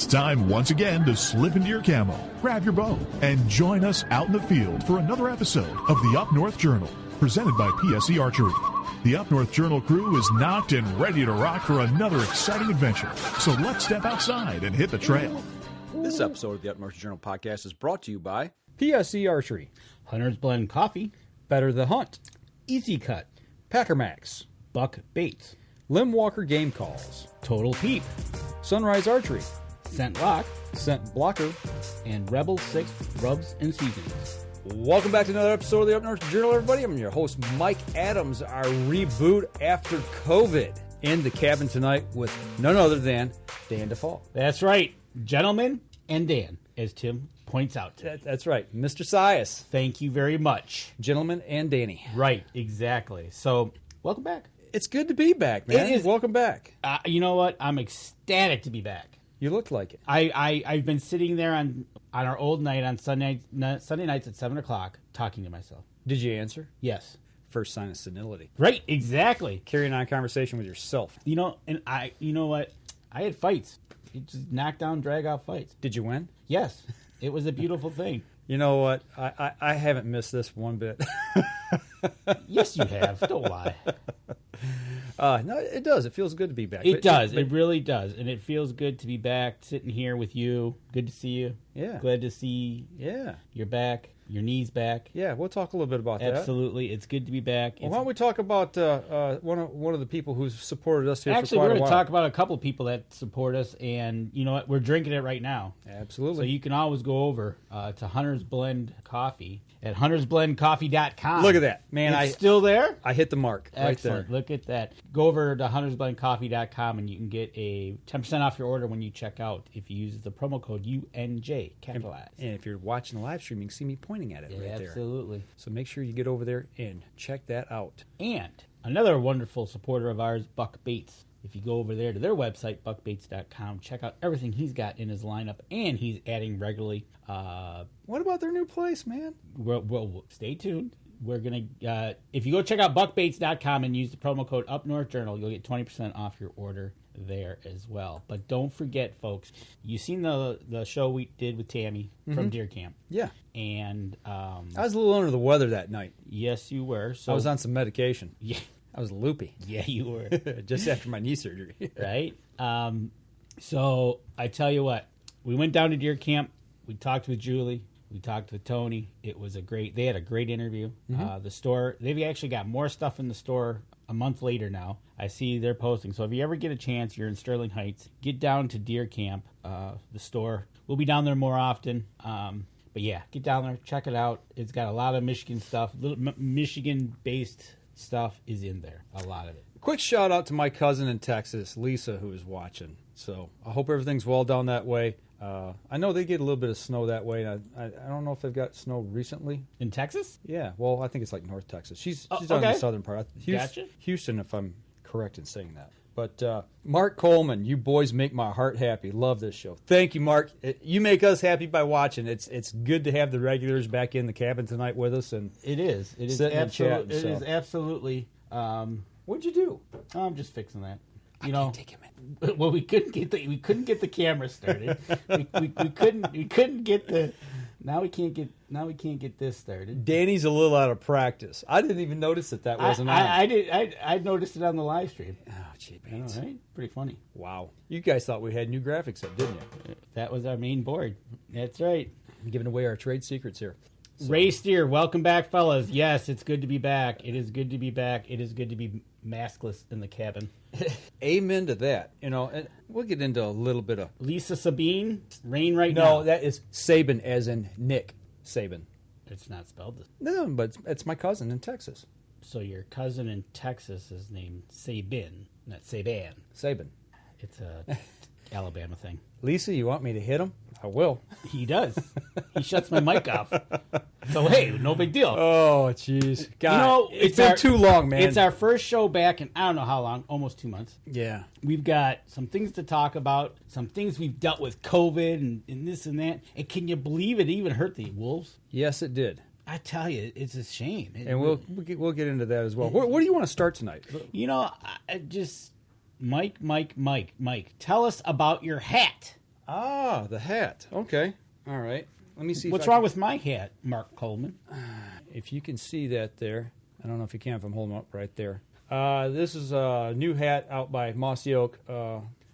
time once again to slip into your camo, grab your bow, and join us out in the field for another episode of the Up North Journal, presented by PSE Archery. The Up North Journal crew is knocked and ready to rock for another exciting adventure. So let's step outside and hit the trail. This episode of the Up North Journal podcast is brought to you by PSE Archery, Hunter's Blend Coffee, Better the Hunt, Easy Cut, Packer Max, Buck Baits, Lim Walker Game Calls, Total Peep, Sunrise Archery, Scent Lock, Scent Blocker, and Rebel 6 Rubs and Seasonings. Welcome back to another episode of the Up North Journal, everybody. I'm your host, Mike Adams, our reboot after COVID. In the cabin tonight with none other than Dan DeFault. That's right, gentlemen and Dan, as Tim points out. That's right, Mr. Sias. Thank you very much. Gentlemen and Danny. Right, exactly. So, welcome back. It's good to be back, man. It is. Welcome back. You know what? I'm ecstatic to be back. You look like it. I've been sitting there on our old night on Sunday nights at 7 o'clock talking to myself. Did you answer? Yes. First sign of senility. Right, exactly. Carrying on a conversation with yourself. You know, and you know what? I had fights. You just knock down, drag out fights. Did you win? Yes. It was a beautiful thing. You know what? I haven't missed this one bit. Yes, you have. Don't lie. No, it does. It feels good to be back. It does. It really does. And it feels good to be back, sitting here with you. Good to see you. Yeah. Glad to see you're back. Your knee's back. Yeah, we'll talk a little bit about that. Absolutely. It's good to be back. Well, why don't we talk about one of the people who's supported us here Actually, for quite a while. we're going to talk about a couple of people that support us, and you know what? We're drinking it right now. Absolutely. So you can always go over to Hunter's Blend Coffee at huntersblendcoffee.com. Look at that. Man, it's still there? I hit the mark. Excellent. Right there. Look at that. Go over to huntersblendcoffee.com and you can get a 10% off your order when you check out if you use the promo code UNJ, capitalized. And if you're watching the live stream, you can see me pointing at it right there. Absolutely. So make sure you get over there and check that out. And another wonderful supporter of ours, Buck Baits. If you go over there to their website, buckbaits.com, check out everything he's got in his lineup, and he's adding regularly. What about their new place, man? Well, stay tuned. We're going to, if you go check out buckbaits.com and use the promo code UpNorthJournal, you'll get 20% off your order there as well. But don't forget, folks, you seen the show we did with Tammy from Deer Camp. Yeah. And I was a little under the weather that night. Yes, you were. So I was on some medication. Yeah. I was loopy. Yeah, you were. Just after my knee surgery. Right? So I tell you what, we went down to Deer Camp. We talked with Julie. We talked with Tony. It was they had a great interview. The store, they've actually got more stuff in the store a month later now. I see they're posting. So if you ever get a chance, you're in Sterling Heights, get down to Deer Camp, the store. We'll be down there more often. But yeah, get down there, check it out. It's got a lot of Michigan stuff. Michigan-based stuff is in there, a lot of it. Quick shout out to my cousin in Texas, Lisa, who is watching. So I hope everything's well down that way. I know they get a little bit of snow that way. And I don't know if they've got snow recently. In Texas? Yeah, well, I think it's like North Texas. She's down in okay. the southern part. Gotcha. Houston, if I'm correct in saying that. But Mark Coleman, you boys make my heart happy. Love this show. Thank you, Mark. You make us happy by watching. It's good to have the regulars back in the cabin tonight with us. And it is. It is absolutely. It is absolutely. What'd you do? I'm just fixing that. I can't take him in. Well, we couldn't get the camera started. we couldn't get the. Now we can't get this started. Danny's a little out of practice. I didn't even notice that wasn't on. I noticed it on the live stream. Oh, gee, right? Pretty funny. Wow. You guys thought we had new graphics up, didn't you? That was our main board. That's right. I'm giving away our trade secrets here. So. Ray Steer, welcome back, fellas. Yes, it's good to be back. It is good to be back. It is good to be maskless in the cabin. Amen to that. You know, and we'll get into a little bit of Lisa Sabine, rain right now. No, that is Saban, as in Nick Saban. It's not spelled this. No, but it's my cousin in Texas. So your cousin in Texas is named Sabin, not Saban. Saban. It's a Alabama thing. Lisa, you want me to hit him? I will. He does. He shuts my mic off. So, hey, no big deal. Oh, jeez. God, you know, it's been too long, man. It's our first show back in I don't know how long, almost 2 months. Yeah. We've got some things to talk about, some things we've dealt with COVID and this and that. And can you believe it even hurt the Wolves? Yes, it did. I tell you, it's a shame. And we'll get into that as well. Where do you want to start tonight? You know, I just... Mike, tell us about your hat. Ah, the hat. Okay. All right. Let me see. What's wrong with my hat, Mark Coleman? If you can see that there. I don't know if you can if I'm holding them up right there. This is a new hat out by Mossy Oak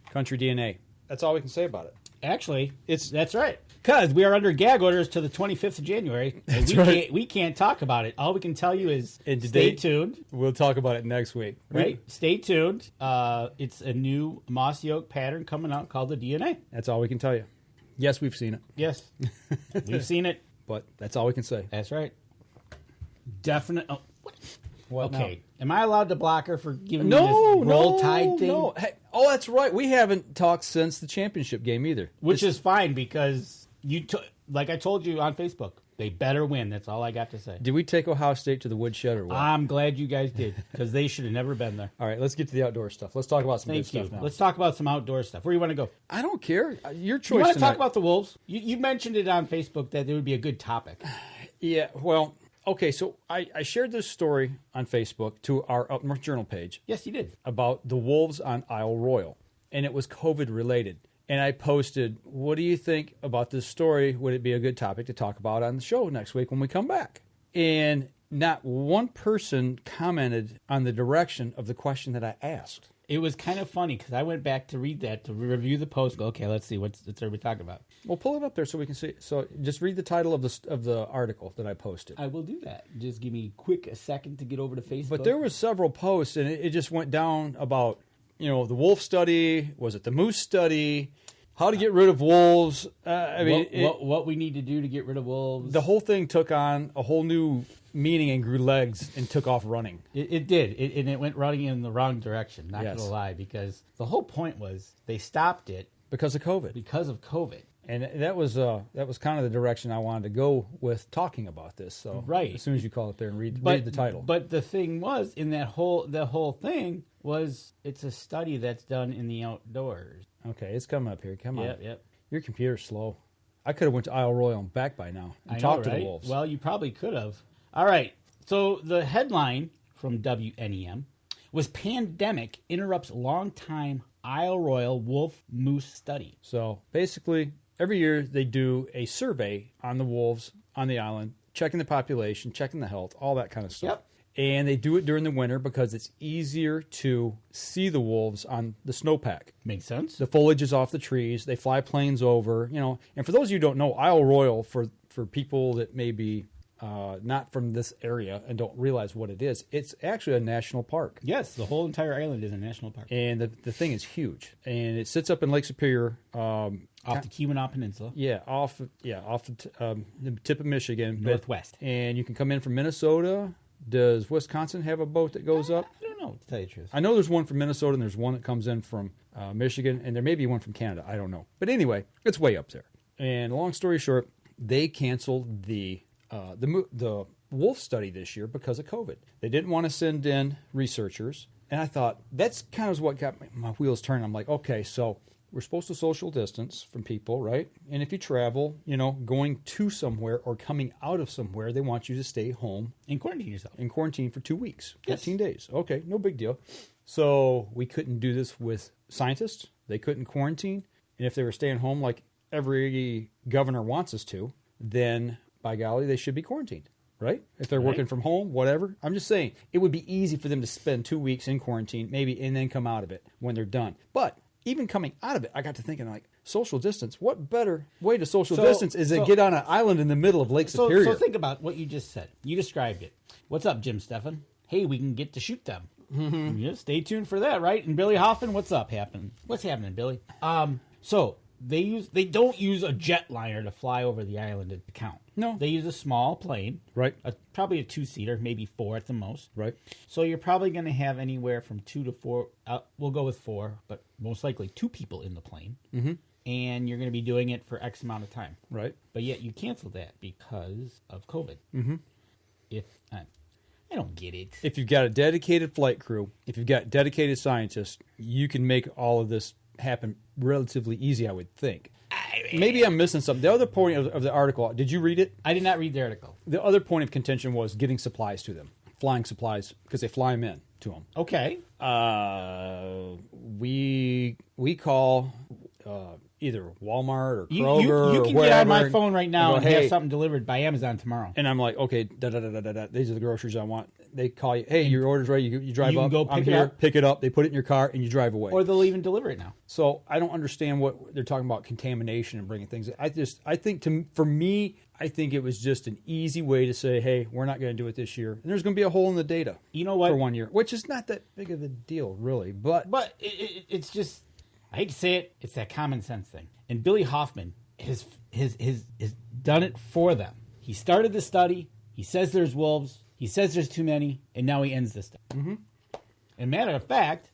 Country DNA. That's all we can say about it. Actually, that's right. Because we are under gag orders to the 25th of January. And we can't talk about it. All we can tell you is stay tuned. We'll talk about it next week. Right? Stay tuned. It's a new Mossy Oak pattern coming out called the DNA. That's all we can tell you. Yes, we've seen it. Yes. We've seen it. But that's all we can say. That's right. Definite. Oh, what? Okay. Am I allowed to block her for giving me No, this roll tide thing? no. Hey, oh, that's right. We haven't talked since the championship game either. Which is fine because like I told you on Facebook, they better win. That's all I got to say. Did we take Ohio State to the woodshed or what? I'm glad you guys did because they should have never been there. All right, let's get to the outdoor stuff. Let's talk about some good stuff now. Let's talk about some outdoor stuff. Where do you want to go? I don't care. Your choice. You want to tonight. talk about the Wolves? You mentioned it on Facebook that it would be a good topic. Yeah, well, okay, so I shared this story on Facebook to our Up North Journal page. Yes, you did. About the Wolves on Isle Royal, and it was COVID related. And I posted, what do you think about this story? Would it be a good topic to talk about on the show next week when we come back? And not one person commented on the direction of the question that I asked. It was kind of funny because I went back to read that, to review the post. Go, okay, let's see. What's everybody talking about? Well, pull it up there so we can see. So just read the title of the article that I posted. I will do that. Just give me a second to get over to Facebook. But there were several posts, and it just went down about, the wolf study. Was it the moose study? How to get rid of wolves? What we need to do to get rid of wolves? The whole thing took on a whole new meaning and grew legs and took off running. It did, and it went running in the wrong direction. Not Yes. gonna lie, because the whole point was they stopped it Because of COVID. And that was kind of the direction I wanted to go with talking about this. So Right. as soon as you call it there and read the title. But the thing was, in the whole thing was, it's a study that's done in the outdoors. Okay, it's coming up here. Come on. Yep. Your computer's slow. I could have went to Isle Royal and back by now and talked to the wolves. Well, you probably could have. All right. So the headline from WNEM was "Pandemic Interrupts Long-Time Isle Royal Wolf Moose Study." So basically, every year they do a survey on the wolves on the island, checking the population, checking the health, all that kind of stuff. Yep. And they do it during the winter because it's easier to see the wolves on the snowpack. Makes sense. The foliage is off the trees. They fly planes over, And for those of you who don't know, Isle Royal, for people that may be not from this area and don't realize what it is, it's actually a national park. Yes, the whole entire island is a national park. And the thing is huge. And it sits up in Lake Superior. Off the Keweenaw Peninsula. Off the tip of Michigan. Northwest. And you can come in from Minnesota. Does Wisconsin have a boat that goes up? I don't know, to tell you the truth. I know there's one from Minnesota and there's one that comes in from Michigan, and there may be one from Canada. I don't know. But anyway, it's way up there. And long story short, they canceled the wolf study this year because of COVID. They didn't want to send in researchers. And I thought, that's kind of what got my wheels turning. I'm like, okay, so we're supposed to social distance from people, right? And if you travel, going to somewhere or coming out of somewhere, they want you to stay home. And quarantine yourself. In quarantine for 2 weeks, Yes. 14 days. Okay, no big deal. So we couldn't do this with scientists. They couldn't quarantine. And if they were staying home like every governor wants us to, then by golly, they should be quarantined, right? If they're working from home, whatever. I'm just saying, it would be easy for them to spend 2 weeks in quarantine, maybe, and then come out of it when they're done. But even coming out of it, I got to thinking, like, social distance. What better way to social distance is to get on an island in the middle of Lake Superior? So think about what you just said. You described it. What's up, Jim Stephan? Hey, we can get to shoot them. Mm-hmm. Yeah, stay tuned for that, right? And Billy Hoffman, what's up? What's happening, Billy? So they don't use a jetliner to fly over the island to count. No. They use a small plane. Right. Probably a 2-seater, maybe 4 at the most. Right. So you're probably going to have anywhere from 2 to 4. We'll go with 4, but most likely 2 people in the plane. Mm-hmm. And you're going to be doing it for X amount of time. Right. But yet you canceled that because of COVID. Mm-hmm. I don't get it. If you've got a dedicated flight crew, if you've got dedicated scientists, you can make all of this happen relatively easy, I would think. Maybe I'm missing something. The other point of the article, did you read it? I did not read the article. The other point of contention was getting supplies to them, flying supplies, because they fly them in to them. Okay. We call, either Walmart or You Kroger you or can wherever. get on my phone right now and and go, have hey, something delivered by Amazon tomorrow. and I'm like, okay, these are the groceries I want. They call you, hey, your order's ready. You drive you can up. go I'm pick it here, up. pick it up. They put it in your car, and you drive away. Or they'll even deliver it now. So I don't understand what they're talking about contamination and bringing things. I think for me, I think it was just an easy way to say, hey, we're not going to do it this year, and there's going to be a hole in the data. You know what? For 1 year, which is not that big of a deal, really. But It's just, I hate to say it, it's that common sense thing. And Billy Hoffman has done it for them. He started the study. He says there's wolves. He says there's too many, and now he ends this stuff. Mm-hmm. And matter of fact,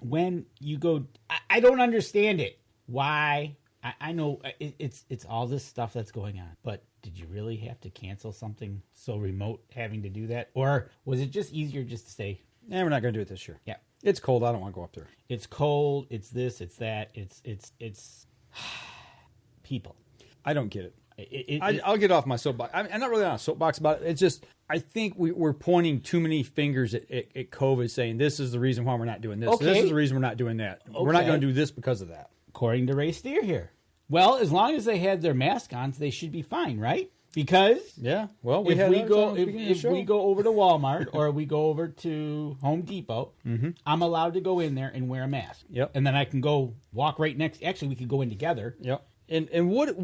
when you go, I don't understand it. Why? I know it's all this stuff that's going on, but did you really have to cancel something so remote having to do that? Or was it just easier just to say, we're not going to do it this year. yeah, It's cold. I don't want to go up there. it's cold, it's this, it's that, it's people. I don't get it. It- I'll get off my soapbox. I'm not really on a soapbox about it. It's just I think we're pointing too many fingers at COVID, saying this is the reason why we're not doing this. Okay. This is the reason we're not doing that. We're not Okay. going to do this because of that. According to Ray Steer here. Well, as long as they had their mask on, they should be fine, right? Because Yeah. Well, if we go if we go over to Walmart or we go over to Home Depot, I'm allowed to go in there and wear a mask. Yep. And then I can go walk right next. Actually, we could go in together. Yep. And what?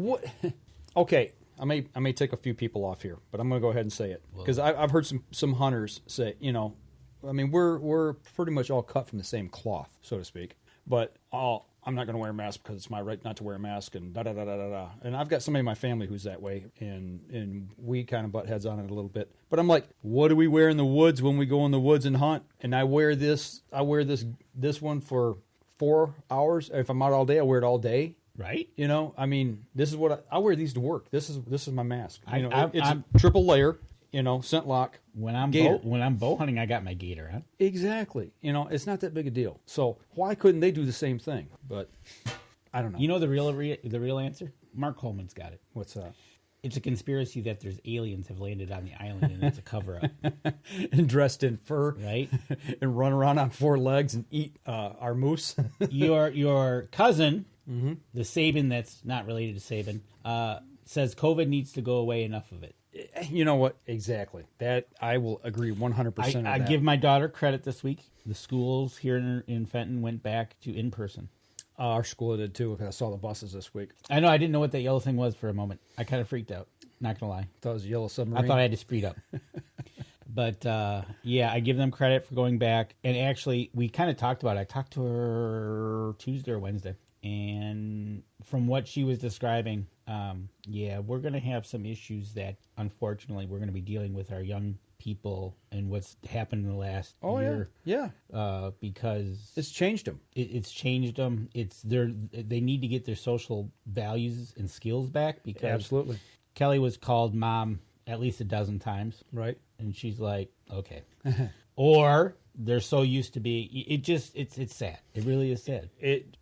Okay. I may take a few people off here, but I'm going to go ahead and say it because I've heard some hunters say, I mean, we're pretty much all cut from the same cloth, so to speak. But I'm not going to wear a mask because it's my right not to wear a mask, and da da da da da da. And I've got somebody in my family who's that way, and we kind of butt heads on it a little bit. But I'm like, what do we wear in the woods when we go in the woods and hunt? And I wear this one for 4 hours. If I'm out all day, I wear it all day. Right? I mean, this is what I wear these to work. This is my mask. It's I'm- a triple layer, scent lock. When I'm gator. bow hunting, I got my gator on. Exactly. It's not that big a deal. So why couldn't they do the same thing? But I don't know. You know the real answer? Mark Coleman's got it. What's that? It's a conspiracy that there's aliens have landed on the island and it's a cover up. And dressed in fur, Right? and run around on 4 legs and eat our moose. Your cousin, the Saban that's not related to Saban, says COVID needs to go away. Enough of it. You know what? Exactly. That I will agree 100%. I give my daughter credit this week. The schools here in Fenton went back to in person. Our school did too because I saw the buses this week. I know I didn't know what that yellow thing was for a moment. I kind of freaked out. Not gonna lie. Thought it was a yellow submarine. I thought I had to speed up. But yeah, I give them credit for going back. And actually, we kind of talked about it. I talked to her Tuesday or Wednesday. And from what she was describing, yeah, we're going to have some issues that, unfortunately, we're going to be dealing with our young people and what's happened in the last year. Yeah. Because It's changed them. it's changed them. They need to get their social values and skills back because Absolutely. Kelly was called mom at least a dozen times. Right. And she's like, okay. Or they're so used to being, it's sad. It really is sad.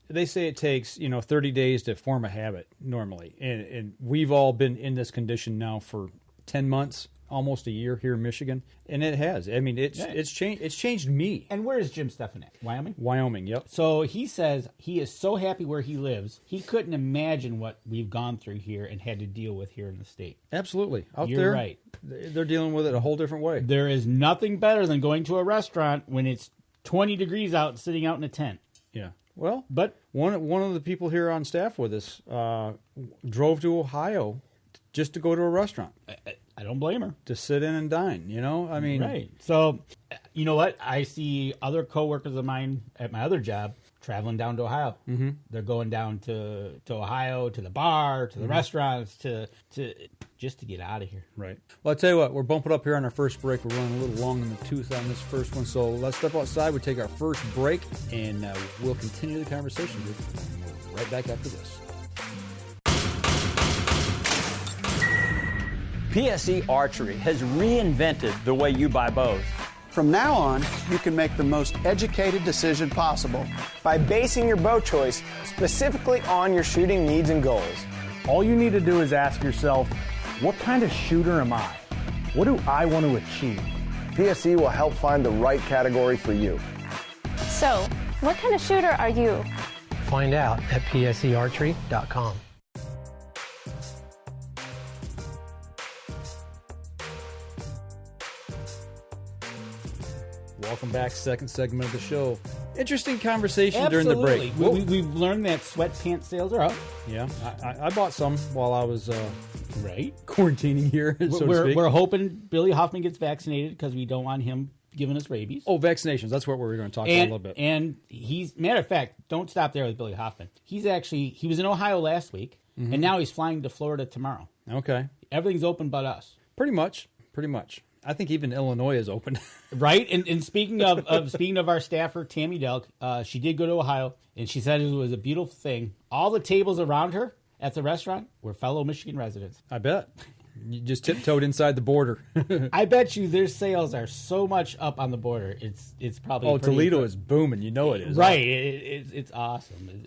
They say it takes 30 days to form a habit normally, and we've all been in this condition now for 10 months, almost a year here in Michigan, and it has. I mean, it's changed. It's changed me. And where is Jim Stephan at? Wyoming? Wyoming, yep. So he says he is so happy where he lives. He couldn't imagine what we've gone through here and had to deal with here in the state. Absolutely. Out You're there, right. They're dealing with it a whole different way. There is nothing better than going to a restaurant when it's 20 degrees out and sitting out in a tent. Yeah. Well, But one of the people here on staff with us drove to Ohio just to go to a restaurant I don't blame her. to sit in and dine. I mean, Right. So, you know what? I see other coworkers of mine at my other job traveling down to Ohio. Mm-hmm. They're going down to Ohio, to the bar, to the restaurants, to just to get out of here. Right. Well, I tell you what, we're bumping up here on our first break. We're running a little long in the tooth on this first one, so let's step outside. We take our first break, and we'll continue the conversation. We're right back after this. PSE Archery has reinvented the way you buy bows. From now on, you can make the most educated decision possible. By basing your bow choice specifically on your shooting needs and goals. All you need to do is ask yourself, what kind of shooter am I? What do I want to achieve? PSE will help find the right category for you. So, what kind of shooter are you? Find out at psearchery.com. Welcome back, second segment of the show. Interesting conversation Absolutely. during the break. We've learned that sweatpants sales are up. Yeah, I bought some while I was Right. quarantining here, so to speak. We're hoping Billy Hoffman gets vaccinated because we don't want him giving us rabies. Oh, vaccinations. That's what we're going to talk about a little bit. And he's, matter of fact, don't stop there with Billy Hoffman. He was in Ohio last week, and now he's flying to Florida tomorrow. Okay. Everything's open but us. Pretty much. I think even Illinois is open. Right? And speaking of speaking of our staffer, Tammy Delk, she did go to Ohio, and she said it was a beautiful thing. All the tables around her at the restaurant were fellow Michigan residents. I bet. You just tiptoed inside the border. I bet you their sales are so much up on the border. It's probably Toledo is booming. You know it is. Right. It's awesome.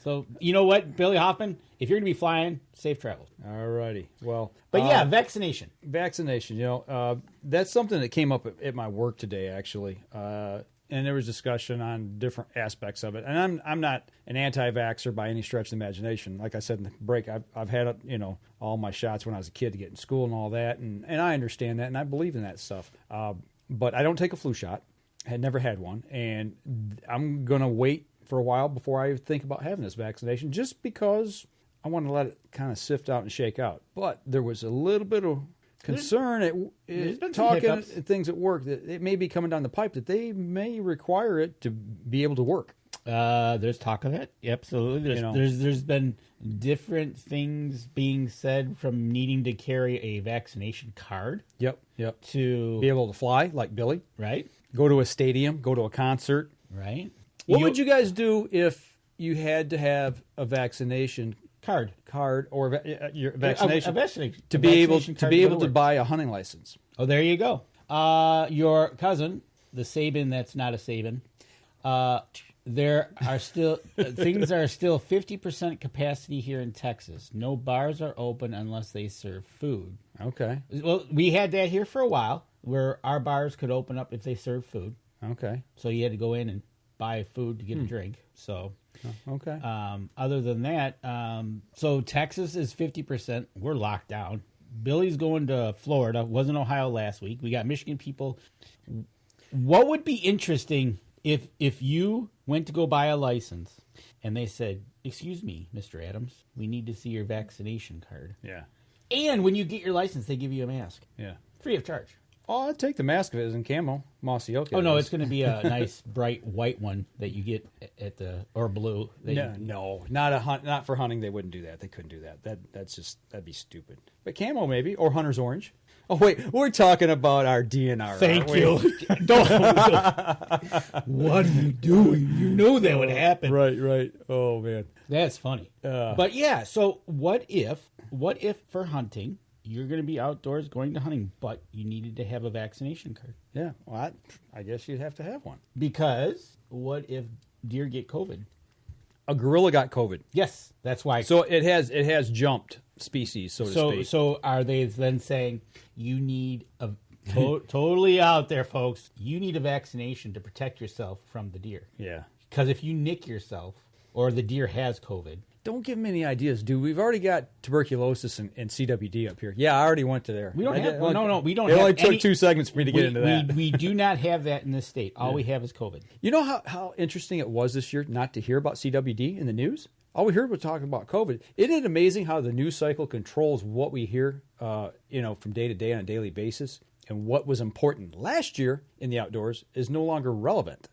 So you know what, Billy Hoffman, if you're going to be flying, safe travels. All righty. Well, but yeah, vaccination. Vaccination. That's something that came up at my work today, actually. And there was discussion on different aspects of it. And I'm not an anti-vaxxer by any stretch of the imagination. Like I said in the break, I've had all my shots when I was a kid to get in school and all that, and I understand that, and I believe in that stuff. But I don't take a flu shot. I had never had one, and I'm gonna wait for a while before I think about having this vaccination, just because I want to let it kind of sift out and shake out. But there was a little bit of concern talking things at work that it may be coming down the pipe that they may require it to be able to work. There's talk of it. Absolutely. There's been different things being said, from needing to carry a vaccination card. Yep. To be able to fly like Billy. Right. Go to a stadium. Go to a concert. Right. What would you guys do if you had to have a vaccination card or your vaccination to be able to buy a hunting license? Oh, there you go. Your cousin, the Saban that's not a Saban, there are still things are still 50% capacity here in Texas. No bars are open unless they serve food. Okay. Well, we had that here for a while, where our bars could open up if they served food. Okay. So you had to go in and buy food to get a drink. So. Okay. Other than that, so Texas is 50%. We're locked down. Billy's going to Florida. Was in Ohio last week. We got Michigan people. What would be interesting if you went to go buy a license and they said, "Excuse me, Mr. Adams, we need to see your vaccination card." Yeah. And when you get your license, they give you a mask. Yeah. Free of charge. Oh, I'd take the mask if it was in camo, mossy oak. Oh no, it's going to be a nice bright white one that you get at or blue. Not for hunting. They wouldn't do that. They couldn't do that. That'd be stupid. But camo maybe, or hunter's orange. Oh wait, we're talking about our DNR. Thank you. What are you doing? You know that would happen. Right. Oh man, that's funny. But yeah, so what if for hunting, you're going to be outdoors going to hunting, but you needed to have a vaccination card? Yeah, well, I guess you'd have to have one. Because what if deer get COVID? A gorilla got COVID. Yes, that's why. So it has jumped species, so to speak. So are they then saying you need a totally out there, folks? You need a vaccination to protect yourself from the deer. Yeah. Because if you nick yourself or the deer has COVID. Don't give them any ideas, dude. We've already got tuberculosis and CWD up here. Yeah, I already went to there. We don't have. No, we don't. It only took 2 seconds for me to get into that. We do not have that in this state. All we have is COVID. You know how interesting it was this year not to hear about CWD in the news? All we heard was talking about COVID. Isn't it amazing how the news cycle controls what we hear, from day to day on a daily basis? And what was important last year in the outdoors is no longer relevant.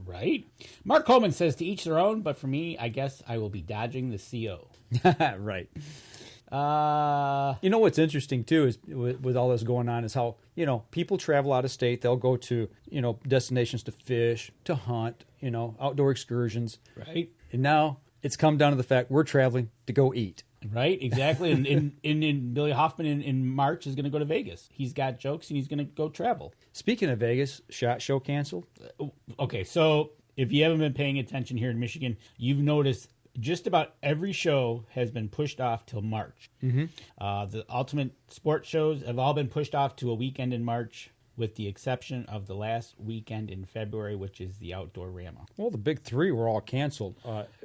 Right. Mark Coleman says, to each their own, but for me, I guess I will be dodging the CO. Right. What's interesting, too, is with all this going on is how, people travel out of state. They'll go to, destinations to fish, to hunt, outdoor excursions. Right. And now it's come down to the fact we're traveling to go eat. Right, exactly. And Billy Hoffman in March is going to go to Vegas. He's got jokes, and he's going to go travel. Speaking of Vegas, SHOT Show canceled. Okay, so if you haven't been paying attention here in Michigan, you've noticed just about every show has been pushed off till March. Mm-hmm. The ultimate sports shows have all been pushed off to a weekend in March. with the exception of the last weekend in February, which is the Outdoor Rama. Well, the big three were all canceled.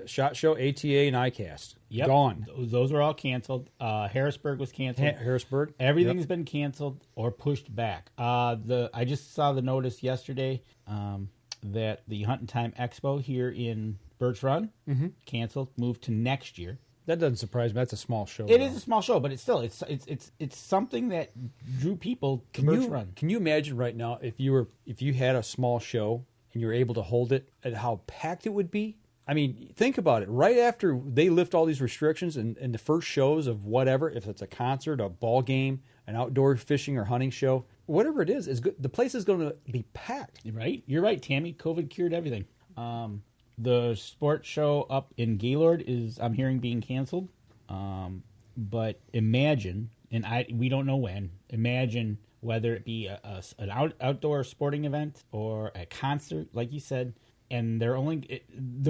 SHOT Show, ATA, and ICAST. Yep. Gone. Those were all canceled. Harrisburg was canceled. Harrisburg. Everything's been canceled or pushed back. I just saw the notice yesterday that the Hunt and Time Expo here in Birch Run canceled, moved to next year. That doesn't surprise me. That's a small show. It is a small show, but it's still it's something that drew people to Birch Run. Can you imagine right now if you had a small show and you were able to hold it, and how packed it would be? I mean, think about it. Right after they lift all these restrictions and the first shows of whatever, if it's a concert, a ball game, an outdoor fishing or hunting show, whatever it is good. The place is going to be packed. Right? You're right, Tammy. COVID cured everything. The sports show up in Gaylord is, I'm hearing, being canceled. But imagine, we don't know when, imagine whether it be an outdoor sporting event or a concert, like you said, and the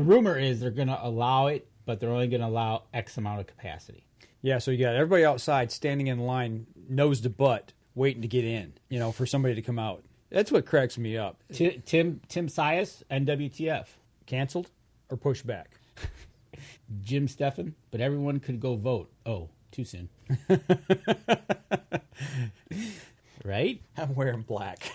rumor is they're going to allow it, but they're only going to allow X amount of capacity. Yeah, so you got everybody outside standing in line, nose to butt, waiting to get in, for somebody to come out. That's what cracks me up. Tim Sias, NWTF. Canceled or pushed back? Jim Steffen, but everyone could go vote. Oh, too soon. Right? I'm wearing black.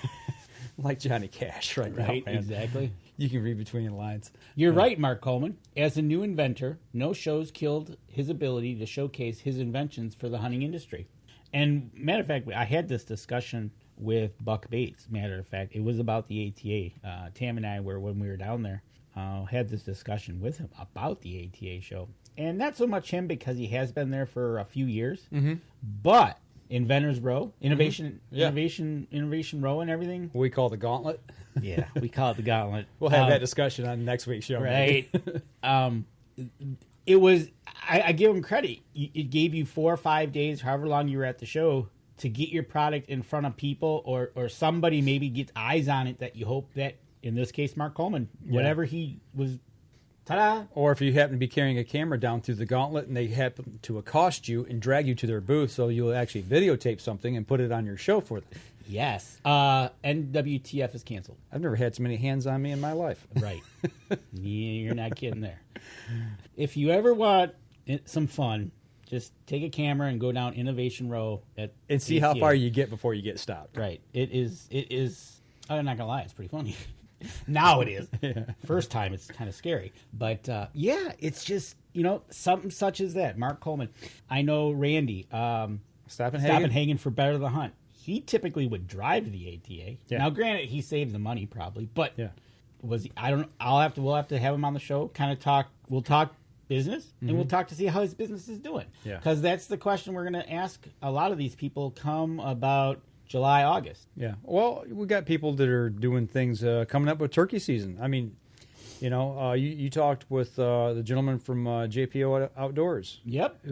Like Johnny Cash right now, man. Exactly. You can read between the lines. You're right, Mark Coleman. As a new inventor, no shows killed his ability to showcase his inventions for the hunting industry. And matter of fact, I had this discussion with Buck Bates. Matter of fact, it was about the ATA. Tam and I when we were down there, had this discussion with him about the ATA show. And not so much him because he has been there for a few years, but Inventors Row, Innovation Row and everything. We call the Gauntlet. Yeah, we call it the Gauntlet. We'll have that discussion on next week's show. Right. It was, I give him credit. It gave you 4 or 5 days, however long you were at the show, to get your product in front of people or somebody maybe gets eyes on it that you hope that, in this case, Mark Coleman, whatever he was, ta-da. Or if you happen to be carrying a camera down through the Gauntlet and they happen to accost you and drag you to their booth so you'll actually videotape something and put it on your show for them. Yes. NWTF is canceled. I've never had so many hands on me in my life. Right. You're not kidding there. If you ever want some fun, just take a camera and go down Innovation Row and see how far you get before you get stopped. Right. It is. I'm not gonna lie, it's pretty funny. Now it is. Yeah. First time, it's kind of scary. But it's just something such as that. Mark Coleman. I know Randy Stoppenhagen for Better the Hunt. He typically would drive to the ATA. Yeah. Now, granted, he saved the money probably, but was he? I don't. We'll have to have him on the show. Kind of talk. We'll talk business, and we'll talk to see how his business is doing. Yeah. Because that's the question we're going to ask a lot of these people come about July, August. Yeah. Well, we got people that are doing things coming up with turkey season. I mean, you talked with the gentleman from JPO Outdoors. Yep,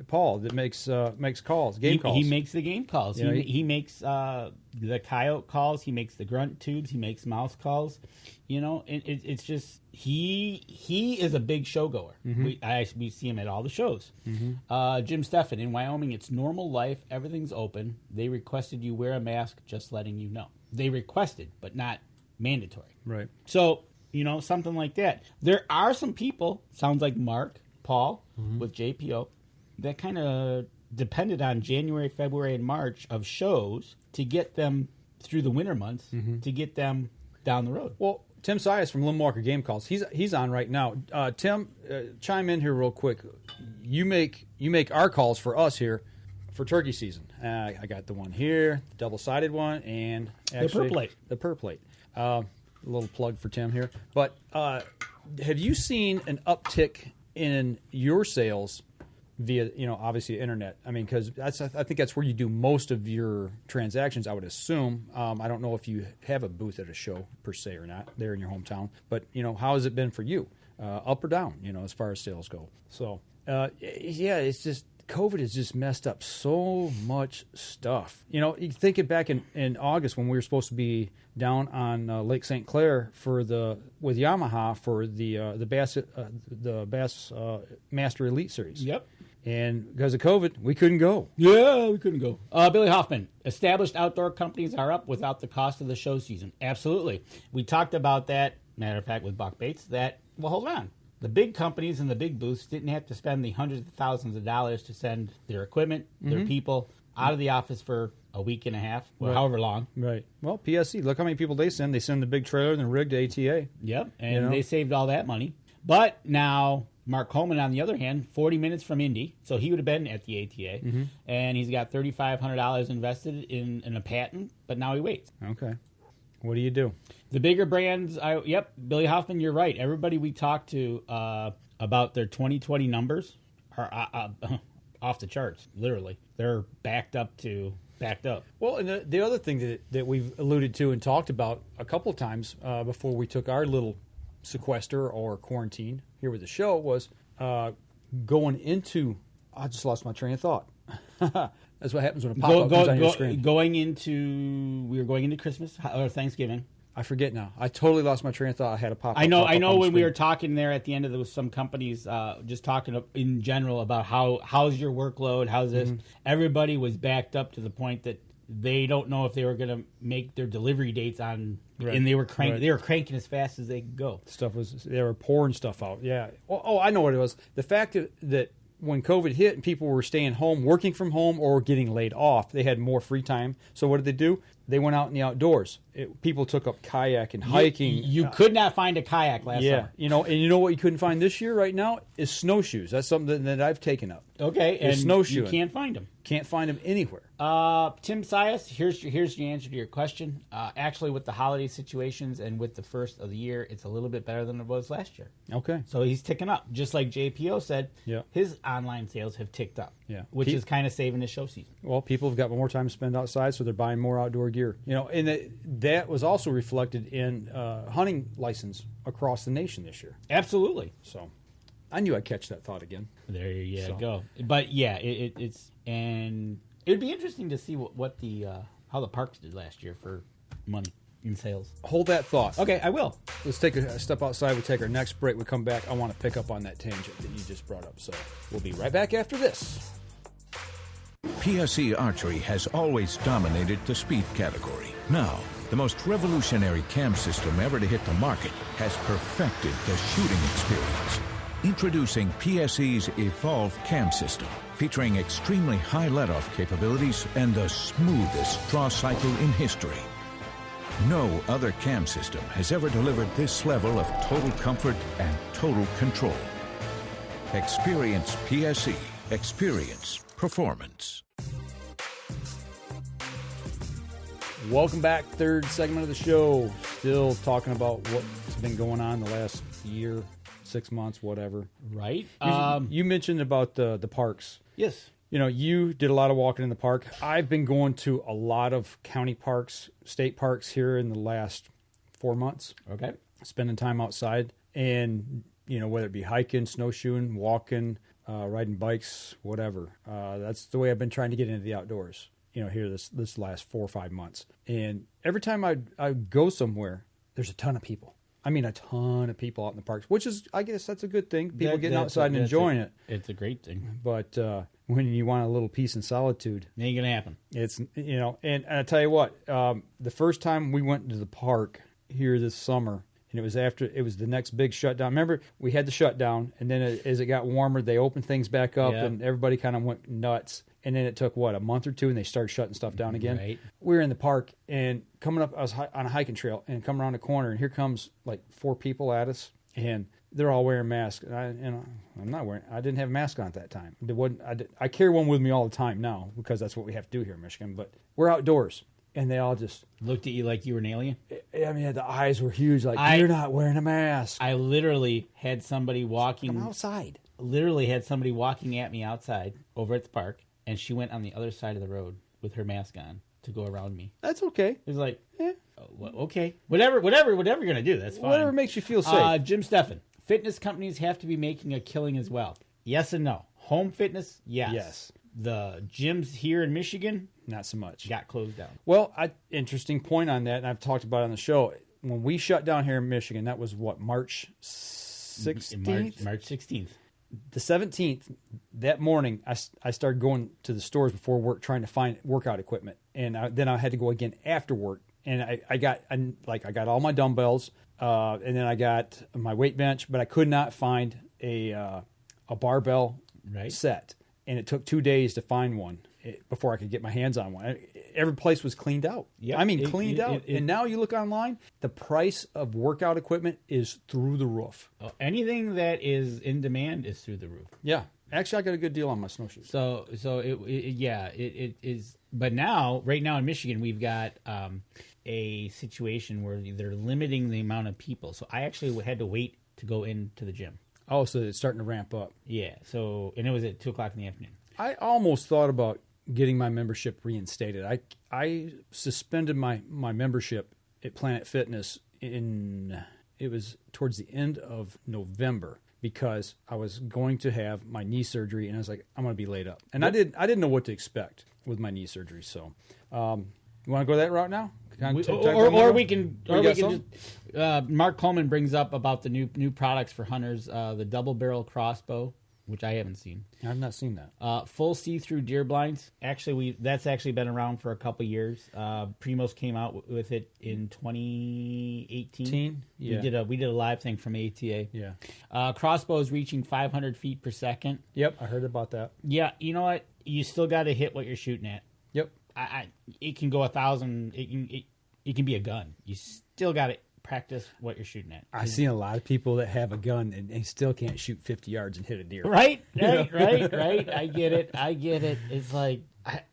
Paul that makes calls, game calls. He makes the game calls. He makes the coyote calls. He makes the grunt tubes. He makes mouse calls. It's just he is a big show goer. We see him at all the shows. Jim Steffen in Wyoming. It's normal life. Everything's open. They requested you wear a mask. Just letting you know. They requested, but not mandatory. Right. So. Something like that. There are some people, sounds like Paul, with JPO, that kind of depended on January, February, and March of shows to get them through the winter months, to get them down the road. Well, Tim Sias from Lim Walker Game Calls, he's on right now. Tim, chime in here real quick. You make our calls for us here for turkey season. I got the one here, the double-sided one, and actually the per plate. A little plug for Tim here. But have you seen an uptick in your sales via, obviously the internet? I mean, because I think that's where you do most of your transactions, I would assume. I don't know if you have a booth at a show per se or not there in your hometown. But, how has it been for you? Up or down, as far as sales go? So, it's just COVID has just messed up so much stuff. You think it back in August when we were supposed to be down on Lake St. Clair with Yamaha for the Bass Master Elite Series. Yep. And because of COVID, we couldn't go. Yeah, we couldn't go. Billy Hoffman, established outdoor companies are up without the cost of the show season. Absolutely. We talked about that, matter of fact, with Buck Bates, well, hold on. The big companies and the big booths didn't have to spend the hundreds of thousands of dollars to send their equipment, their people out of the office for a week and a half, or however long. Right. Well, PSC, look how many people they send. They send the big trailer and the rig to ATA. Yep, and they saved all that money. But now Mark Coleman, on the other hand, 40 minutes from Indy, so he would have been at the ATA, and he's got $3,500 invested in a patent, but now he waits. Okay. What do you do? The bigger brands, Billy Hoffman, you're right. Everybody we talked to about their 2020 numbers are off the charts, literally. They're backed up. Well, and the other thing that we've alluded to and talked about a couple of times before we took our little sequester or quarantine here with the show was going into... I just lost my train of thought. That's what happens when a pop-up comes on your screen. We were going into Christmas or Thanksgiving. I forget now. I totally lost my train of thought. I had a pop-up. I know. When we were talking there at the end of there was some companies just talking in general about how's your workload, how's this. Everybody was backed up to the point that they don't know if they were going to make their delivery dates on, and they were cranking. They were cranking as fast as they could go. They were pouring stuff out. Yeah. Oh, I know what it was. The fact that when COVID hit and people were staying home, working from home, or getting laid off, they had more free time. So what did they do? They went out in the outdoors. People took up kayak and hiking. You could not find a kayak last summer. And you know what you couldn't find this year right now is snowshoes. That's something that I've taken up. Okay, and snowshoeing. You can't find them. Can't find them anywhere. Tim Sias, here's the answer to your question. Actually, with the holiday situations and with the first of the year, it's a little bit better than it was last year. Okay. So he's ticking up. Just like JPO said, his online sales have ticked up, which is kind of saving the show season. Well, people have got more time to spend outside, so they're buying more outdoor gear. And that was also reflected in hunting license across the nation this year. Absolutely. So I knew I'd catch that thought again. There you go. But yeah, it's and it'd be interesting to see what the how the parks did last year for money in sales. Hold that thought. Okay, I will. Let's take a step outside. We take our next break. We come back. I want to pick up on that tangent that you just brought up. So we'll be right back after this. PSE Archery has always dominated the speed category. Now, the most revolutionary cam system ever to hit the market has perfected the shooting experience. Introducing PSE's Evolve Cam System, featuring extremely high let-off capabilities and the smoothest draw cycle in history. No other cam system has ever delivered this level of total comfort and total control. Experience PSE. Experience performance. Welcome back. Third segment of the show. Still talking about what's been going on the last year, 6 months, whatever. Right. You mentioned about the parks. Yes. You did a lot of walking in the park. I've been going to a lot of county parks, state parks here in the last 4 months. Okay. Spending time outside and, whether it be hiking, snowshoeing, walking, riding bikes, whatever. That's the way I've been trying to get into the outdoors, here this last 4 or 5 months. And every time I go somewhere, there's a ton of people. I mean, a ton of people out in the parks, which is, I guess that's a good thing. People getting outside and enjoying it. It's a great thing. But when you want a little peace and solitude, it ain't going to happen. It's, and I tell you what, the first time we went to the park here this summer, and it was the next big shutdown. Remember, we had the shutdown, and then as it got warmer, they opened things back up, and everybody kind of went nuts. And then it took, a month or two, and they started shutting stuff down again. Right. We were in the park, and coming up, I was on a hiking trail, and coming around the corner, and here comes, 4 people at us, and they're all wearing masks. And I'm not wearing. I didn't have a mask on at that time. I carry one with me all the time now, because that's what we have to do here in Michigan. But we're outdoors, and they all just looked at you like you were an alien. I mean, the eyes were huge, you're not wearing a mask. I literally had somebody walking. Come outside. Literally had somebody walking at me outside over at the park. And she went on the other side of the road with her mask on to go around me. That's okay. It was like, okay. Whatever you're going to do, that's fine. Whatever makes you feel safe. Jim Steffen, fitness companies have to be making a killing as well. Yes and no. Home fitness, yes. Yes. The gyms here in Michigan, not so much. Got closed down. Well, interesting point on that, and I've talked about it on the show. When we shut down here in Michigan, that was March 16th? March 16th. the 17th, that morning, I started going to the stores before work trying to find workout equipment, and then I had to go again after work. And I got all my dumbbells, and then I got my weight bench, but I could not find a barbell set, and it took 2 days to find one before I could get my hands on one. Every place was cleaned out. Yep. I mean, cleaned out. And now you look online, the price of workout equipment is through the roof. Anything that is in demand is through the roof. Yeah. Actually, I got a good deal on my snowshoes. So it is. But now, right now in Michigan, we've got a situation where they're limiting the amount of people. So I actually had to wait to go into the gym. Oh, so it's starting to ramp up. Yeah. So, and it was at 2:00 in the afternoon. I almost thought about getting my membership reinstated. I suspended my membership at Planet Fitness it was towards the end of November because I was going to have my knee surgery, and I was like, I'm going to be laid up. And I didn't know what to expect with my knee surgery. So, you want to go that route now? We can just. Mark Coleman brings up about the new products for hunters, the double barrel crossbow, which I haven't seen. I've not seen that. Full see-through deer blinds. Actually, that's actually been around for a couple years. Primos came out with it in 2018. Yeah. We did a live thing from ATA. Yeah. Crossbows reaching 500 feet per second. Yep, I heard about that. Yeah, you know what? You still got to hit what you're shooting at. Yep. It can go 1,000. It can be a gun. You still got to practice what you're shooting at. I've seen a lot of people that have a gun and they still can't shoot 50 yards and hit a deer. Right. I get it. It's like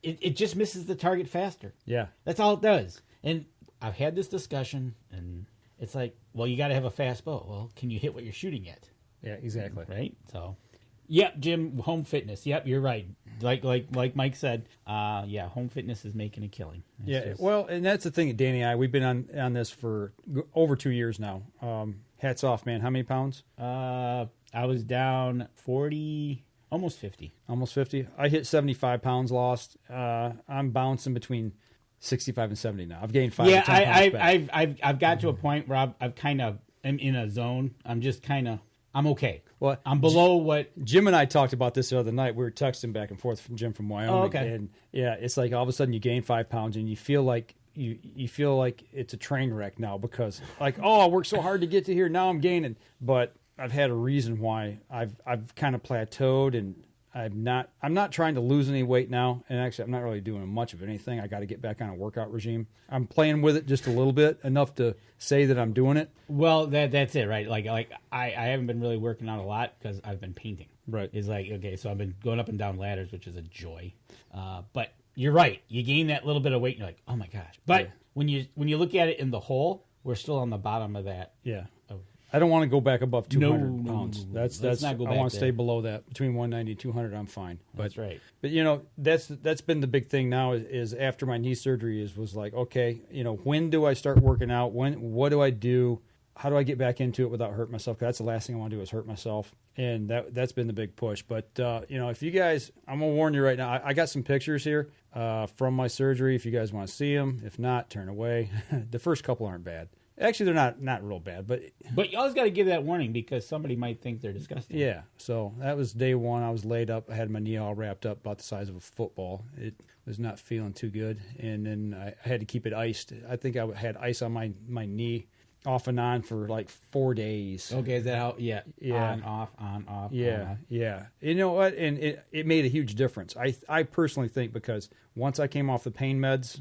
it just misses the target faster. Yeah. That's all it does. And I've had this discussion, and it's like, well, you got to have a fast bow. Well, can you hit what you're shooting at? Yeah, exactly. Right. So, yep, Jim, home fitness. Yep, you're right. Like Mike said, home fitness is making a killing. Well, and that's the thing, Danny and we've been on this for over 2 years now. Hats off, man. How many pounds? I was down 40, almost 50. Almost 50? I hit 75 pounds lost. I'm bouncing between 65 and 70 now. I've gained 5 to 10 pounds back. I've got to a point where I've kind of am in a zone. I'm just kind of, I'm okay. Well, I'm below what Jim and I talked about this the other night. We were texting back and forth from Jim from Wyoming. Oh, okay. And yeah, it's like all of a sudden you gain 5 pounds and you feel like you feel like it's a train wreck now because like, oh, I worked so hard to get to here. Now I'm gaining, but I've had a reason why I've kind of plateaued, and I'm not trying to lose any weight now. And actually, I'm not really doing much of anything. I got to get back on a workout regime. I'm playing with it just a little bit, enough to say that I'm doing it. Well, that's it, right? Like I haven't been really working out a lot because I've been painting. Right. It's like, okay, so I've been going up and down ladders, which is a joy. But you're right. You gain that little bit of weight, and you're like, oh my gosh. But when you look at it in the whole, we're still on the bottom of that. Yeah. I don't want to go back above 200 pounds. No. That's not go I back want to there. stay below that. Between 190 and 200, I'm fine. That's right. But that's been the big thing now is after my knee surgery was like, okay, when do I start working out? What do I do? How do I get back into it without hurting myself? 'Cause that's the last thing I want to do is hurt myself. And that's been the big push. But if you guys, I'm gonna warn you right now. I got some pictures here from my surgery. If you guys want to see them, if not, turn away. The first couple aren't bad. Actually, they're not real bad, but you always got to give that warning because somebody might think they're disgusting. Yeah, so that was day one. I was laid up. I had my knee all wrapped up about the size of a football. It was not feeling too good, and then I had to keep it iced. I think I had ice on my knee off and on for like 4 days. Okay, is that how? Yeah. On, off. Yeah, yeah. You know what? And it made a huge difference. I personally think because once I came off the pain meds,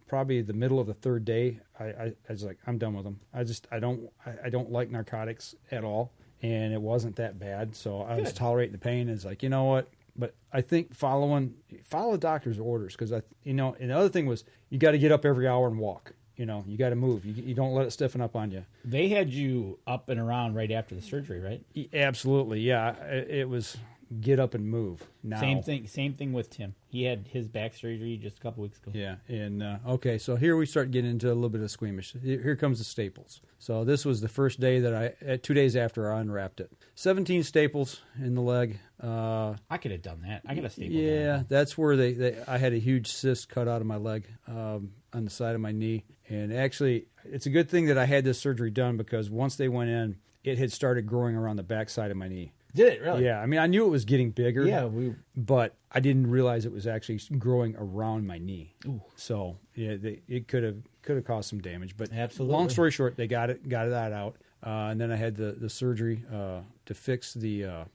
probably the middle of the third day, I was like, I'm done with them. I don't like narcotics at all, and it wasn't that bad. So I was tolerating the pain. It's like, you know what? But I think follow the doctor's orders because and the other thing was you got to get up every hour and walk. You got to move. You don't let it stiffen up on you. They had you up and around right after the surgery, right? Absolutely, yeah. It was get up and move. Now. Same thing with Tim. He had his back surgery just a couple weeks ago. Yeah, and okay, so here we start getting into a little bit of squeamish. Here comes the staples. So this was the first day that 2 days after I unwrapped it. 17 staples in the leg. I could have done that. I got a staple. Yeah, that's where I had a huge cyst cut out of my leg on the side of my knee. And actually, it's a good thing that I had this surgery done because once they went in, it had started growing around the back side of my knee. Did it really? Yeah, I mean, I knew it was getting bigger. Yeah, but I didn't realize it was actually growing around my knee. Ooh. So yeah, it could have caused some damage. But absolutely. Long story short, they got that out, and then I had the surgery to fix the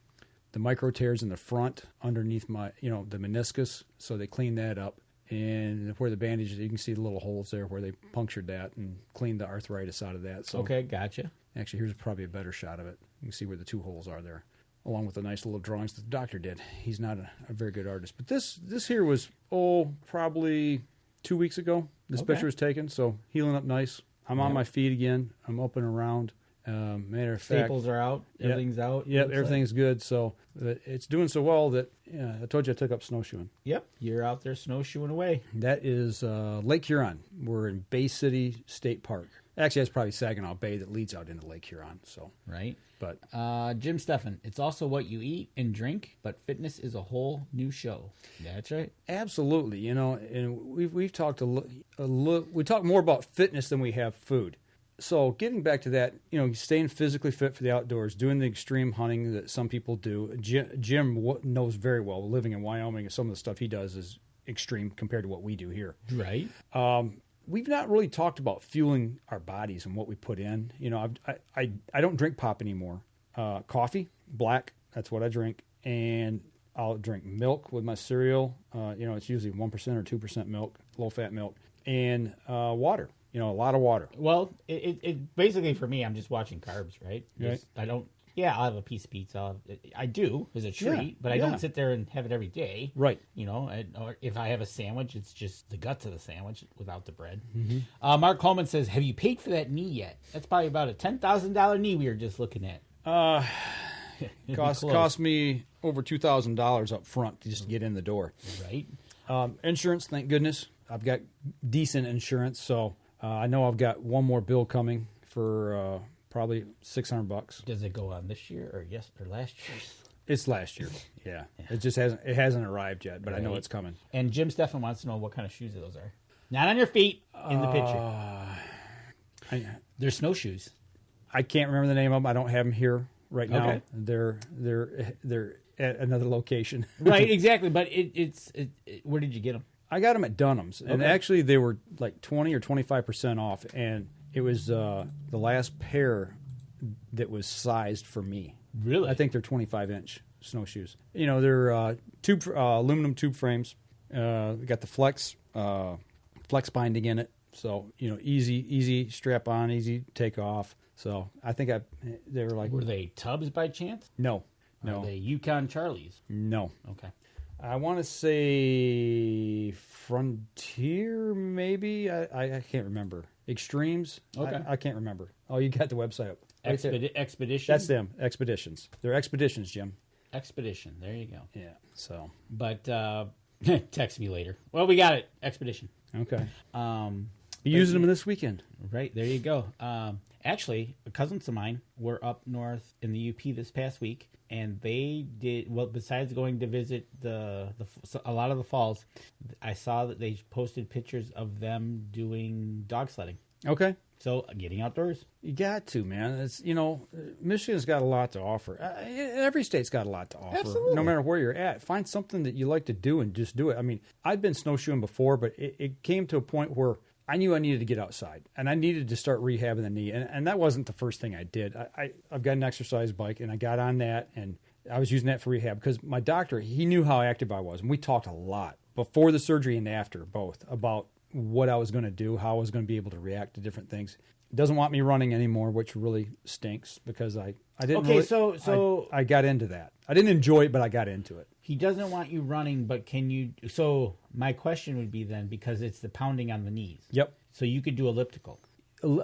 micro tears in the front underneath my the meniscus. So they cleaned that up, and where the bandage, you can see the little holes there where they punctured that and cleaned the arthritis out of that. So okay, gotcha. Actually, here's probably a better shot of it. You can see where the 2 holes are there, along with the nice little drawings that the doctor did. He's not a very good artist. But this here was, probably 2 weeks ago. This picture was taken, so healing up nice. I'm on my feet again. I'm up and around. Matter of fact, staples are out. Everything's out. Yep, everything's good. So it's doing so well that I told you I took up snowshoeing. Yep, you're out there snowshoeing away. That is Lake Huron. We're in Bay City State Park. Actually, that's probably Saginaw Bay that leads out into Lake Huron. So right. But Jim Steffen, it's also what you eat and drink, but fitness is a whole new show. That's right. Absolutely. And we've talked we talk more about fitness than we have food. So getting back to that, staying physically fit for the outdoors, doing the extreme hunting that some people do. Jim knows very well, living in Wyoming, and some of the stuff he does is extreme compared to what we do here. Right. We've not really talked about fueling our bodies and what we put in. I don't drink pop anymore. Coffee, black, that's what I drink. And I'll drink milk with my cereal. It's usually 1% or 2% milk, low-fat milk. And water. A lot of water. Well, it basically for me, I'm just watching carbs, right? Right. I don't. Yeah, I'll have a piece of pizza. I do as a treat, but I don't sit there and have it every day. Right. Or if I have a sandwich, it's just the guts of the sandwich without the bread. Mm-hmm. Mark Coleman says, "Have you paid for that knee yet?" That's probably about a $10,000 knee we were just looking at. Cost me over $2,000 up front just to get in the door. Right. Insurance, thank goodness. I've got decent insurance, so I know I've got one more bill coming for probably $600. Does it go on this year or last year? It's last year. Yeah. It just hasn't arrived yet, but I know it's coming. And Jim Steffen wants to know what kind of shoes those are. Not on your feet in the picture. They're snowshoes. I can't remember the name of them. I don't have them here right now. Okay. They're at another location. Right, exactly. But where did you get them? I got them at Dunham's, and actually they were like 20 or 25% off, and it was the last pair that was sized for me. Really? I think they're 25-inch snowshoes. They're aluminum tube frames. Got the flex binding in it, so easy strap on, easy take off. So I think they were like. Were they Tubs by chance? No. Are they Yukon Charlies? No. Okay. I want to say Frontier, maybe. I can't remember. Extremes. Okay. I can't remember. Oh, you got the website up. Expedition. That's them. Expeditions. They're Expeditions, Jim. Expedition. There you go. Yeah. So. But text me later. Well, we got it. Expedition. Okay. Be using them this weekend. Right. There you go. Actually, cousins of mine were up north in the UP this past week, and they did besides going to visit a lot of the falls, I saw that they posted pictures of them doing dog sledding. Okay. So getting outdoors. You got to, man. It's Michigan's got a lot to offer. Every state's got a lot to offer. Absolutely. No matter where you're at, find something that you like to do and just do it. I mean, I've been snowshoeing before, but it came to a point where I knew I needed to get outside, and I needed to start rehabbing the knee, and that wasn't the first thing I did. I've got an exercise bike, and I got on that, and I was using that for rehab because my doctor, he knew how active I was, and we talked a lot before the surgery and after, both, about what I was going to do, how I was going to be able to react to different things. Doesn't want me running anymore, which really stinks because I didn't. Okay, really, so I got into that. I didn't enjoy it, but I got into it. He doesn't want you running, but can you? So my question would be then, because it's the pounding on the knees. Yep. So you could do elliptical.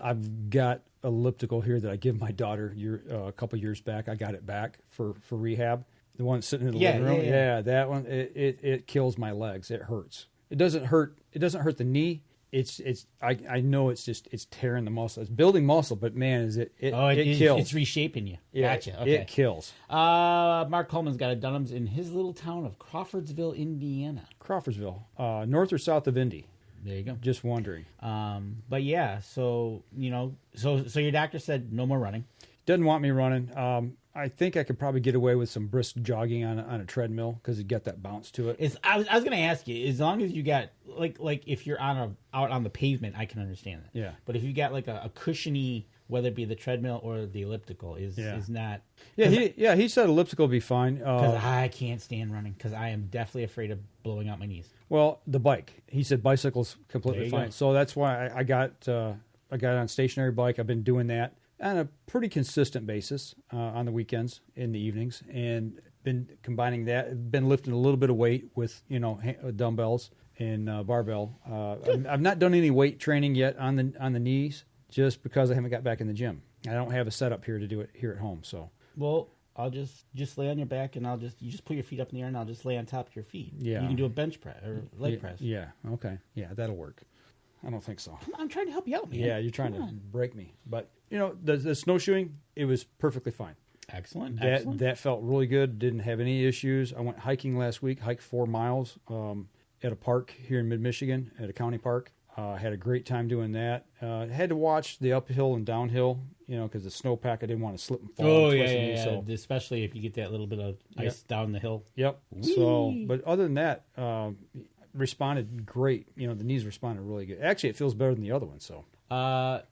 I've got elliptical here that I give my daughter a couple years back. I got it back for rehab. The one sitting in the living room. Yeah, that one. It kills my legs. It hurts. It doesn't hurt. It doesn't hurt the knee. I know it's tearing the muscle. It's building muscle, but man, it kills. It's reshaping you. Yeah, Gotcha. Okay. It kills. Mark Coleman's got a Dunham's in his little town of Crawfordsville, Indiana. Crawfordsville, north or south of Indy. There you go. Just wondering. But yeah, so so your doctor said no more running. Doesn't want me running. I think I could probably get away with some brisk jogging on a treadmill because you get that bounce to it. I was going to ask you, as long as you got like if you're out on the pavement, I can understand that. Yeah. But if you got like a cushiony, whether it be the treadmill or the elliptical, is not. Yeah, he said elliptical would be fine. Because I can't stand running because I am definitely afraid of blowing out my knees. Well, the bike. He said bicycle's completely fine. Go. So that's why I got on a stationary bike. I've been doing that on a pretty consistent basis on the weekends, in the evenings, and been combining that. Been lifting a little bit of weight with dumbbells and barbell. I've not done any weight training yet on the knees, just because I haven't got back in the gym. I don't have a setup here to do it here at home. So well, I'll just lay on your back, and you just put your feet up in the air, and I'll just lay on top of your feet. Yeah, you can do a bench press or leg press. Yeah, okay, yeah, that'll work. I don't think so. I'm trying to help you out, man. Yeah, you're trying to break me. But, the snowshoeing, it was perfectly fine. Excellent. That felt really good. Didn't have any issues. I went hiking last week, hiked 4 miles at a park here in mid-Michigan, at a county park. Had a great time doing that. Had to watch the uphill and downhill, because the snowpack, I didn't want to slip and fall. Oh, and yeah, twist yeah, me, so. Especially if you get that little bit of ice down the hill. Yep. Whee! So, but other than that, responded great. The knees responded really good. Actually, it feels better than the other one. So,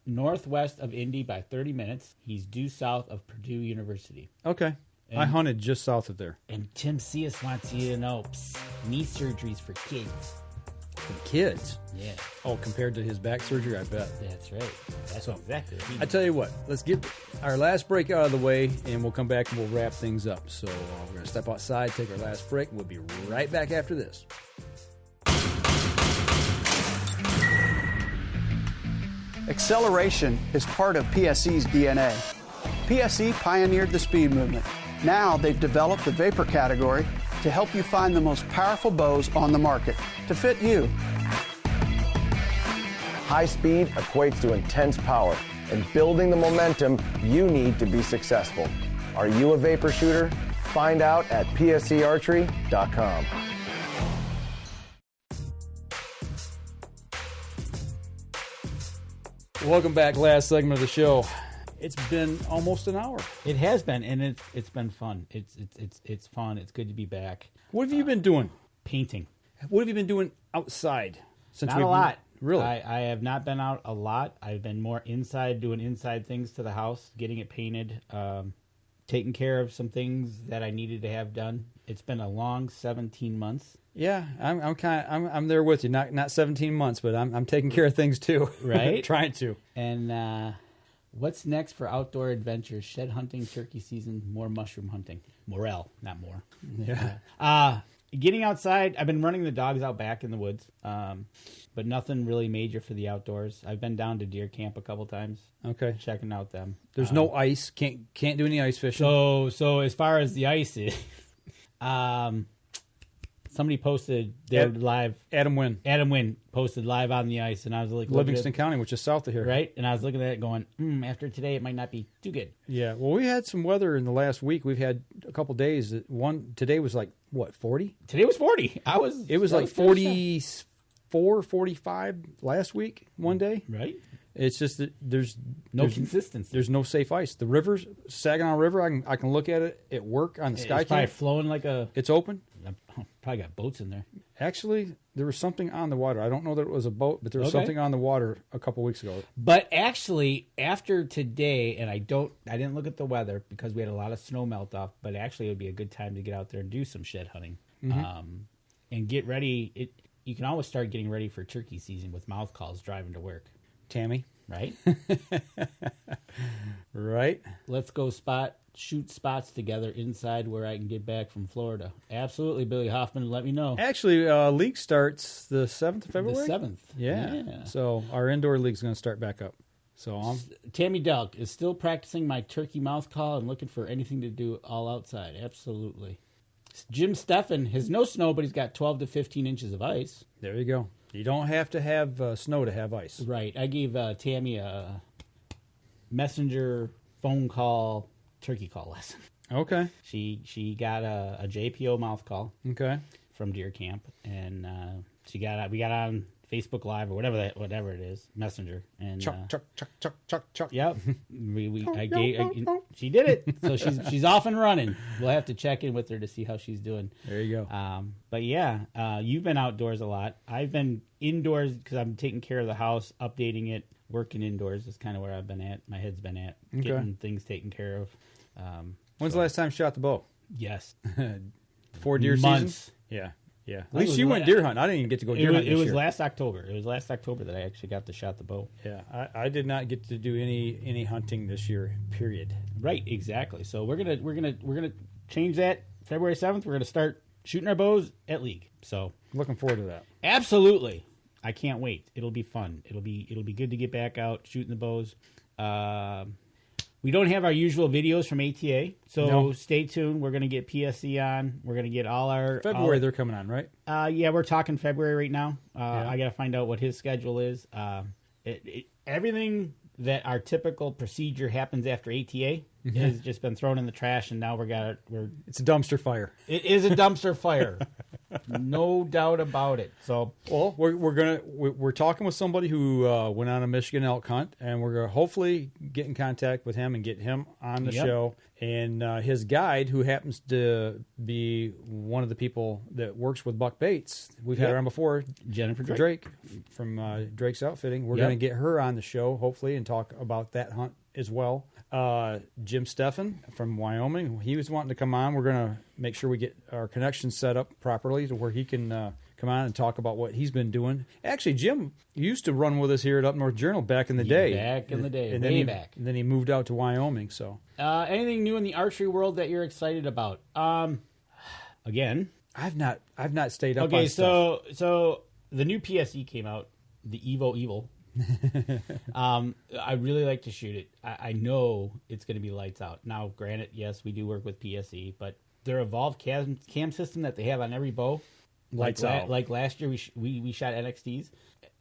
northwest of Indy by 30 minutes. He's due south of Purdue University. Okay. I hunted just south of there. And Tim Cius wants you to know, knee surgeries for kids. For kids? Yeah. Oh, compared to his back surgery, I bet. That's right. That's exactly what he I tell you what, let's get our last break out of the way, and we'll come back and we'll wrap things up. So we're going to step outside, take our last break, and we'll be right back after this. Acceleration is part of PSE's DNA. PSE pioneered the speed movement. Now they've developed the vapor category to help you find the most powerful bows on the market to fit you. High speed equates to intense power and building the momentum you need to be successful. Are you a vapor shooter? Find out at psearchery.com. Welcome back. Last segment of the show. It's been almost an hour. It has been, and it's been fun. It's fun. It's good to be back. What have you been doing? Painting. What have you been doing outside? Not a lot. Really? I have not been out a lot. I've been more inside, doing inside things to the house, getting it painted, taking care of some things that I needed to have done. It's been a long 17 months. Yeah, I'm there with you. Not 17 months, but I'm taking care of things too. Right? Trying to. And what's next for outdoor adventures? Shed hunting, turkey season, more mushroom hunting. Morel, not more. Yeah. Getting outside. I've been running the dogs out back in the woods, but nothing really major for the outdoors. I've been down to deer camp a couple times. Okay. Checking out them. There's no ice. Can't do any ice fishing. So as far as the ice is, somebody posted their live. Adam Wynn posted live on the ice, and I was like, Livingston County, which is south of here, right? And I was looking at it, going, after today, it might not be too good. Yeah. Well, we had some weather in the last week. We've had a couple days. Today was like what, 40? Today was 40. It was like 44, 45 last week. One day, right? It's just that there's consistency. There's no safe ice. The rivers, Saginaw River, I can look at it at work on the sky. It's probably flowing like a. It's open. Probably got boats in there. Actually, there was something on the water. I don't know that it was a boat, but there was something on the water a couple weeks ago. But actually, after today, and I didn't look at the weather because we had a lot of snow melt off. But actually, it would be a good time to get out there and do some shed hunting, and get ready. You can always start getting ready for turkey season with mouth calls driving to work. Tammy, right? Right. Let's go shoot spots together inside where I can get back from Florida. Absolutely, Billy Hoffman. Let me know. Actually, league starts the 7th of February. The 7th. Yeah. So our indoor league's going to start back up. So Tammy Delk is still practicing my turkey mouth call and looking for anything to do all outside. Absolutely. Jim Steffen has no snow, but he's got 12 to 15 inches of ice. There you go. You don't have to have snow to have ice. Right. I gave Tammy a messenger phone call turkey call lesson. Okay. She got a JPO mouth call. Okay. From deer camp, and we got on Facebook Live or whatever it is, Messenger. And Chuck. Yep, she did it. So she's off and running. We'll have to check in with her to see how she's doing. There you go. But yeah, you've been outdoors a lot. I've been indoors because I'm taking care of the house, updating it, working indoors is kind of where I've been at. My head's been at getting things taken care of. When's the last time you shot the bow? Yes, 4 deer months. season. Yeah. At least you went deer hunting. I didn't even get to go deer hunting. It was year. last October. It was last October that I actually got to shot the bow. Yeah, I did not get to do any hunting this year. Period. Right, exactly. So we're gonna change that. February 7th, we're gonna start shooting our bows at League. So looking forward to that. Absolutely, I can't wait. It'll be fun. It'll be good to get back out shooting the bows. We don't have our usual videos from ATA, so stay tuned. We're going to get PSE on. We're going to get all our... February they're coming on, right? Yeah, we're talking February right now. I got to find out what his schedule is. Everything that our typical procedure happens after ATA has just been thrown in the trash, and now it's a dumpster fire. It is a dumpster fire. No doubt about it. So, well, we're talking with somebody who went on a Michigan elk hunt, and we're gonna hopefully get in contact with him and get him on the show. And his guide, who happens to be one of the people that works with Buck Baits, we've had her on before, Jennifer Drake from Drake's Outfitting. We're gonna get her on the show hopefully and talk about that hunt as well. Jim Steffen from Wyoming, he was wanting to come on. We're going to make sure we get our connection set up properly to where he can come on and talk about what he's been doing. Actually, Jim used to run with us here at Up North Journal back in the day. Back in the day, way back. And then he moved out to Wyoming. So, anything new in the archery world that you're excited about? Again, I've not stayed up. Okay, on stuff. so the new PSE came out, the Evo Evil. I really like to shoot it. I know it's going to be lights out. Now, granted, yes, we do work with PSE, but their evolved cam system that they have on every bow, lights out. Like last year, we shot NXTs.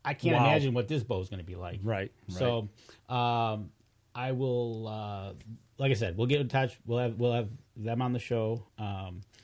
I can't imagine what this bow is going to be like. Right. So, I will. Like I said, we'll get in touch. We'll have them on the show.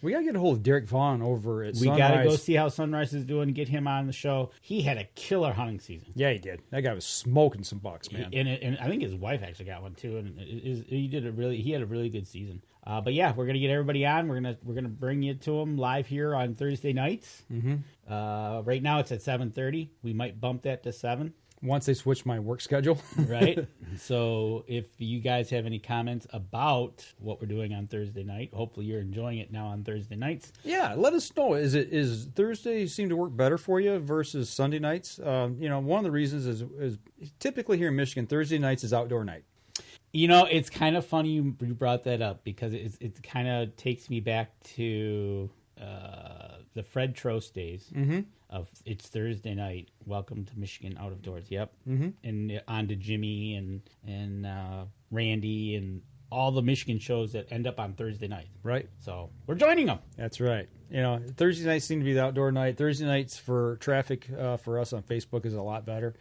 We got to get a hold of Derek Vaughn over at Sunrise. We got to go see how Sunrise is doing, get him on the show. He had a killer hunting season. Yeah, he did. That guy was smoking some bucks, man. And I think his wife actually got one too. And he had a really good season. But yeah, we're gonna get everybody on. We're gonna bring you to them live here on Thursday nights. Mm-hmm. Right now it's at 7:30. We might bump that to 7. Once they switch my work schedule. Right. So if you guys have any comments about what we're doing on Thursday night, hopefully you're enjoying it now on Thursday nights. Yeah, let us know. Is Thursday seem to work better for you versus Sunday nights? One of the reasons is typically here in Michigan, Thursday nights is outdoor night. It's kind of funny you brought that up because it kind of takes me back to the Fred Trost days. Mm-hmm. Of it's Thursday night. Welcome to Michigan Out of Doors. Yep. Mm-hmm. And on to Jimmy and Randy and all the Michigan shows that end up on Thursday night. Right. So we're joining them. That's right. Thursday nights seem to be the outdoor night. Thursday nights for traffic for us on Facebook is a lot better.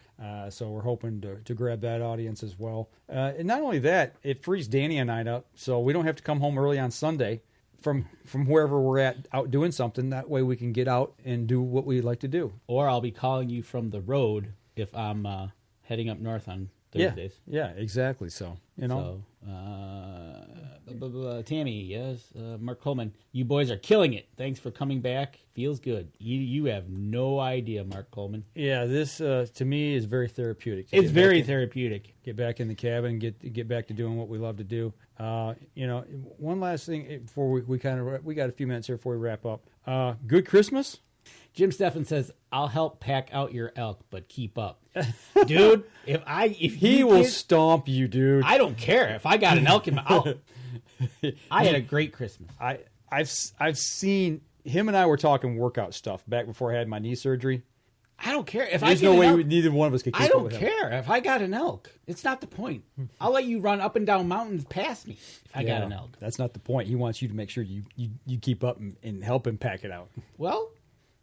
So we're hoping to grab that audience as well. And not only that, it frees Danny and I up, so we don't have to come home early on Sunday from wherever we're at out doing something. That way we can get out and do what we like to do. Or I'll be calling you from the road if I'm heading up north on Thursdays. Yeah, exactly. So, Tammy, yes, Mark Coleman, you boys are killing it. Thanks for coming back. Feels good. You have no idea, Mark Coleman. Yeah, this to me is very therapeutic. It's very therapeutic. Get back in the cabin, get back to doing what we love to do. One last thing before we got a few minutes here before we wrap up. Good Christmas. Jim Steffen says, "I'll help pack out your elk, but keep up, dude. If he will stomp you, dude. I don't care if I got an elk in my. I had a great Christmas. I've seen him and I were talking workout stuff back before I had my knee surgery. I don't care if there's no way neither one of us could. Keep I don't up with care him. if I got an elk. It's not the point. I'll let you run up and down mountains past me if I got an elk. That's not the point. He wants you to make sure you keep up and help him pack it out. Well.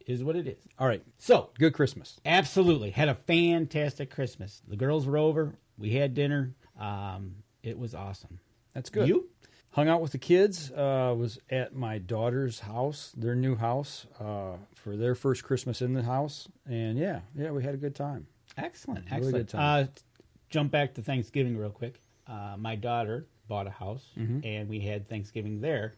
Is what it is. All right. So, good Christmas. Absolutely. Had a fantastic Christmas. The girls were over. We had dinner. It was awesome. That's good. You? Hung out with the kids. Was at my daughter's house, their new house, for their first Christmas in the house. And yeah, we had a good time. Excellent, Really excellent. good time. Jump back to Thanksgiving real quick. My daughter bought a house, Mm-hmm. and we had Thanksgiving there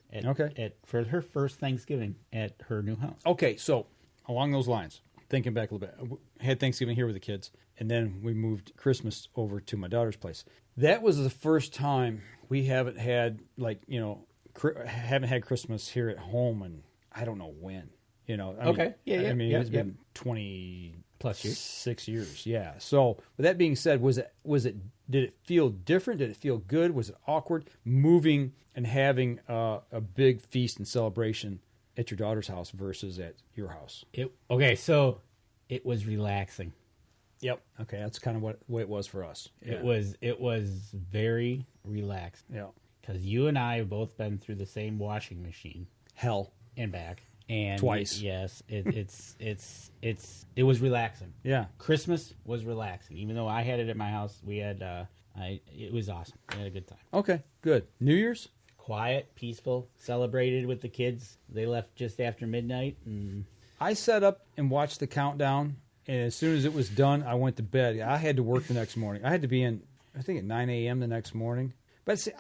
for her first Thanksgiving at her new house. Okay, so along those lines, thinking back a little bit, I had Thanksgiving here with the kids, and then we moved Christmas over to my daughter's place. That was the first time we haven't had haven't had Christmas here at home, and I don't know when. I mean, it's been 20 plus years, 6 years. Yeah. So with that being said, did it feel different? Did it feel good? Was it awkward moving and having a big feast and celebration at your daughter's house versus at your house? So it was relaxing. Yep. Okay, that's kind of what it was for us. Yeah. It was very relaxed. Yeah. Because you and I have both been through the same washing machine, hell, and back, and twice. Yes, it was relaxing. Yeah. Christmas was relaxing, even though I had it at my house. We had it was awesome. We had a good time. Okay, good. New Year's? Quiet, peaceful, celebrated with the kids. They left just after midnight. And I sat up and watched the countdown, and as soon as it was done, I went to bed. I had to work the next morning. I had to be in, I think, at 9 a.m. the next morning. But see,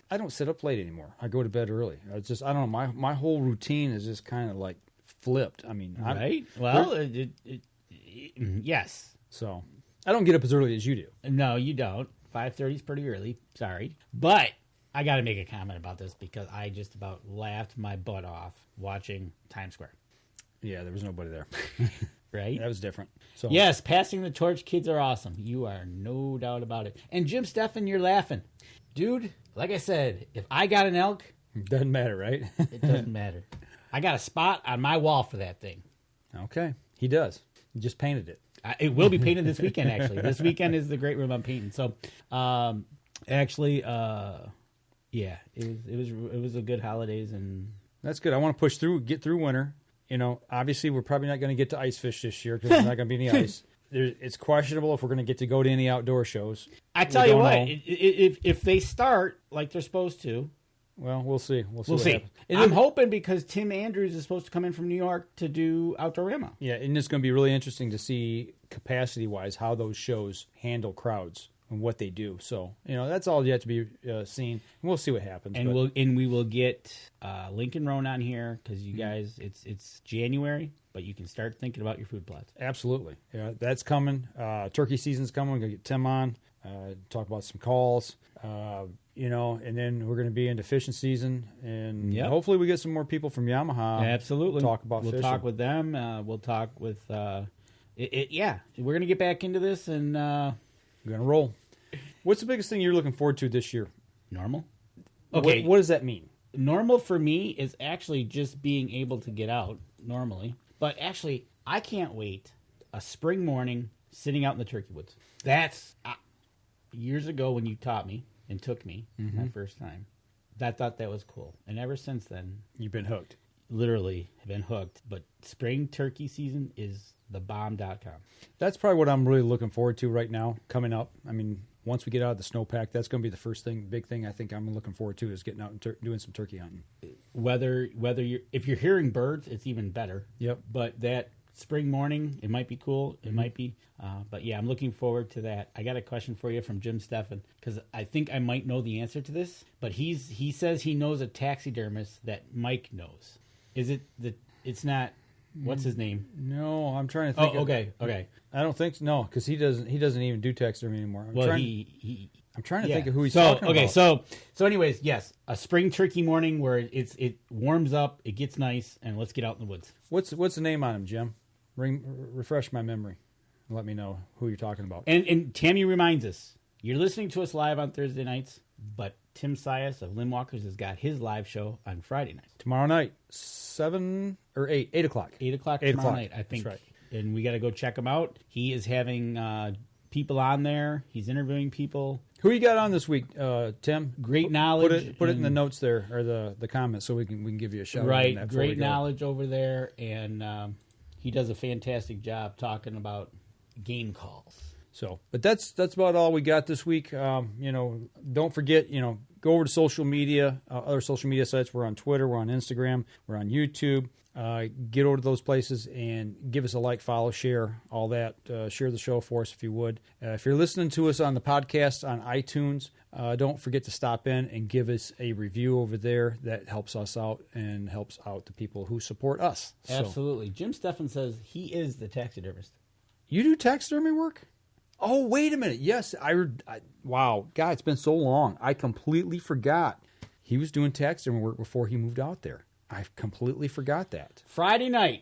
I don't sit up late anymore. I go to bed early. I don't know. My whole routine is just kind of like flipped. I mean, right? Well, yes. So I don't get up as early as you do. No, you don't. 5:30 is pretty early. Sorry, but I got to make a comment about this because I just about laughed my butt off watching Times Square. Yeah, there was nobody there. Right? That was different. So yes, passing the torch, kids are awesome. You are no doubt about it. And Jim Steffen, you're laughing. Dude, like I said, if I got an elk... Doesn't matter, right? It doesn't matter. I got a spot on my wall for that thing. Okay. He does. He just painted it. It will be painted this weekend, actually. This weekend is the great room I'm painting. So, it was a good holidays. And that's good. I want to get through winter. Obviously, we're probably not going to get to ice fish this year because there's not going to be any ice. It's questionable if we're going to get to go to any outdoor shows. I tell you what, if they start like they're supposed to, well, we'll see. We'll see. I'm hoping because Tim Andrews is supposed to come in from New York to do Outdoorama. Yeah, and it's going to be really interesting to see capacity-wise how those shows handle crowds and what they do. So that's all yet to be seen. And we'll see what happens. And we will get Lincoln Roan on here because you guys, it's January. But you can start thinking about your food plots. Absolutely. Yeah, that's coming. Turkey season's coming. We're going to get Tim on, talk about some calls, and then we're going to be into fishing season. And hopefully we get some more people from Yamaha. Absolutely. Talk about fishing. We'll talk with them. We'll talk with, we're going to get back into this and we're going to roll. What's the biggest thing you're looking forward to this year? Normal. Okay. What does that mean? Normal for me is actually just being able to get out normally. But actually, I can't wait a spring morning sitting out in the turkey woods. That's years ago when you taught me and took me my first time. I thought that was cool. And ever since then... You've been hooked. Literally have been hooked. But spring turkey season is thebomb.com. That's probably what I'm really looking forward to right now, coming up. I mean, once we get out of the snowpack, that's going to be the first big thing I think I'm looking forward to is getting out and doing some turkey hunting. If you're hearing birds, it's even better. Yep. But that spring morning, it might be cool. It might be. But yeah, I'm looking forward to that. I got a question for you from Jim Steffen because I think I might know the answer to this. But he says he knows a taxidermist that Mike knows. Is it it's not? What's his name? No, I'm trying to think. Oh, okay. I don't think no, because he doesn't even do taxidermy anymore. I'm trying to think of who he's talking about. So anyways, yes, a spring turkey morning where it warms up, it gets nice, and let's get out in the woods. What's the name on him, Jim? Refresh my memory. Let me know who you're talking about. And Tammy reminds us, you're listening to us live on Thursday nights, but Tim Sias of Limwalkers has got his live show on Friday night. Tomorrow night, 7 or 8 o'clock. 8 o'clock tomorrow night, I think. That's right. And we got to go check him out. He is having people on there. He's interviewing people. Who you got on this week, Tim? Great knowledge. Put it in the notes there or the comments so we can give you a shout. Right, out great knowledge over there, and he does a fantastic job talking about game calls. So, but that's about all we got this week. Don't forget, go over to social media, other social media sites. We're on Twitter, we're on Instagram, we're on YouTube. Get over to those places and give us a like, follow, share, all that. Share the show for us if you would. If you're listening to us on the podcast on iTunes, don't forget to stop in and give us a review over there. That helps us out and helps out the people who support us. Absolutely. Jim Steffen says he is the taxidermist. You do taxidermy work? Oh, wait a minute. Yes, wow. God, it's been so long. I completely forgot. He was doing taxidermy work before he moved out there. I completely forgot that.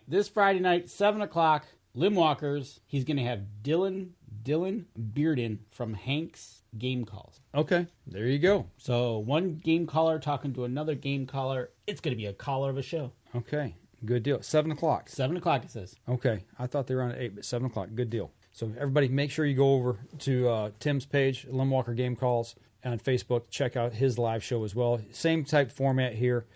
This Friday night, 7 o'clock, Limb Walkers. He's going to have Dylan Bearden from Hank's Game Calls. Okay, there you go. So one game caller talking to another game caller. It's going to be a caller of a show. Okay, good deal. 7 o'clock. 7 o'clock, it says. Okay, I thought they were on at 8, but 7 o'clock. Good deal. So everybody make sure you go over to Tim's page, Limb Walker Game Calls, on Facebook. Check out his live show as well. Same type format here.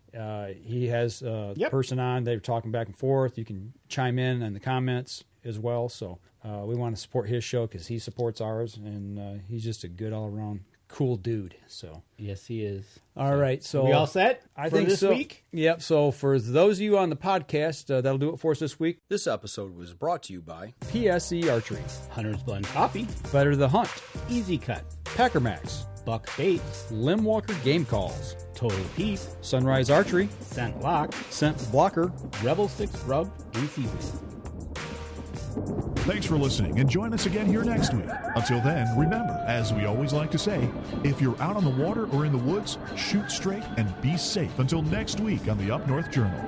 He has a person on. They're talking back and forth. You can chime in the comments as well. So we want to support his show because he supports ours, and he's just a good all-around cool dude. So yes, he is. All right. So we all set? I think this week? Yep. So for those of you on the podcast, that'll do it for us this week. This episode was brought to you by PSE Archery, Hunter's Blend Coffee, Better the Hunt, Easy Cut, Packer Max, Buck Baits, Limb Walker Game Calls, Total Peep, Sunrise Archery, Scent Lock, Scent Blocker, Rebel 6 Rub, and Season. Thanks for listening, and join us again here next week. Until then, remember, as we always like to say, if you're out on the water or in the woods, shoot straight and be safe. Until next week on the Up North Journal.